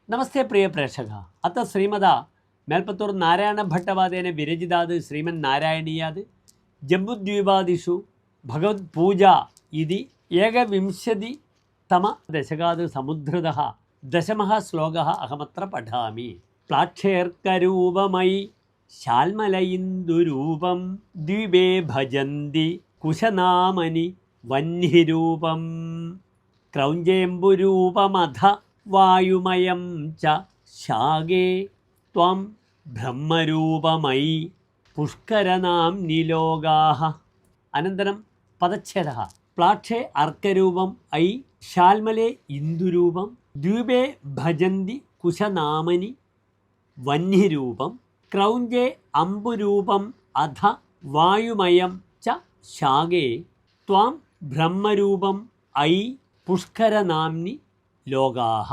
നമസ്തേ പ്രിയ പ്രേക്ഷക. അത്ത ശ്രീമത മേൽപ്പത്തൂർ നാരായണ ഭട്ടവാദേന വിരചിതാത് ശ്രീമന്നാരായണീയാത് ജംബുദ്വീപാദിഷു ഭഗവത് പൂജ ഇതി ഏകവിംശതിതമ ദശകാത് സമുദ്ധൃതഃ ദശമഃ ശ്ലോകഃ അഹമത്ര പഠാമി. പ്ലാക്ഷേർക്കരൂപമയി ശാൽമലയിന്ദുരൂപം ദ്വീപേ ഭജന്തി കുശനാമനി വന്യരൂപം ക്രൗഞ്ചേംബുരൂപമധ വായുമയം ച ശാകേ ത്വം ബ്രഹ്മരൂപമയി പുഷ്കരനാംനി ലോകാഃ. അനന്തരം പദച്ഛേദഃ. പ്ലാക്ഷേ അർക്കരൂപം ഐ ശാൽമലേ ഇന്ദുരൂപം ദ്വീപേ ഭജന്തി കുശനാമനി വന്യരൂപം ക്രൗഞ്ചേ അംബുരൂപം അധ വായുമയം ച ശാകേ ത്വാം ബ്രഹ്മരൂപം ഐ പുഷ്കരനാംനി ലോകാഃ.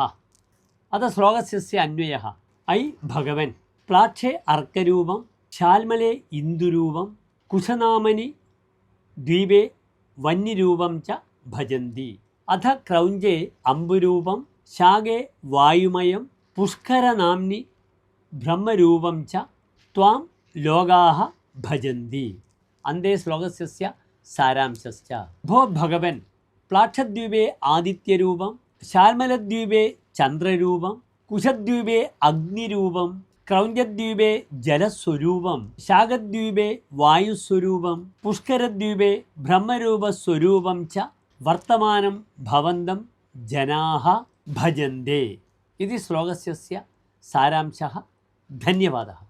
അത ശ്ലോകസ്യ അന്വയഃ. ഐ ഭഗവൻ പ്ലാക്ഷേ അർക്കരൂപം ശാൽമലേ ഇന്ദുരൂപം കുശനാമനി ദ്വീപേ വന്യരൂപം ച ഭജന്തി അധ ക്രൗഞ്ചേ അംബുരൂപം ശാകേ വായുമയം പുഷ്കരനാംനി ബ്രഹ്മരൂപം ച ത്വാം ലോകാഃ ഭജന്തി. അന്തേ ശ്ലോകസ്യ സാരാംശശ്ച. ഭോ ഭഗവൻ പ്ലാക്ഷദ്വീപേ ആദിത്യരൂപം ശാൽമലദ്വീപേ ചന്ദ്രരൂപം കുശദ്വീപേ അഗ്നിരൂപം ക്രൗഞ്ചദ്വീപേ ജലസ്വരൂപം ശാഖദ്വീപേ വായുസ്വരൂപം പുഷ്കരദ്വീപേ ബ്രഹ്മരൂപസ്വരൂപം ച വർത്തമാനം ഭവന്തം ജനാഃ ഭജന്തേ. ഇതി ശ്ലോകസ്യ സാരാംശഃ. ധന്യവാദः.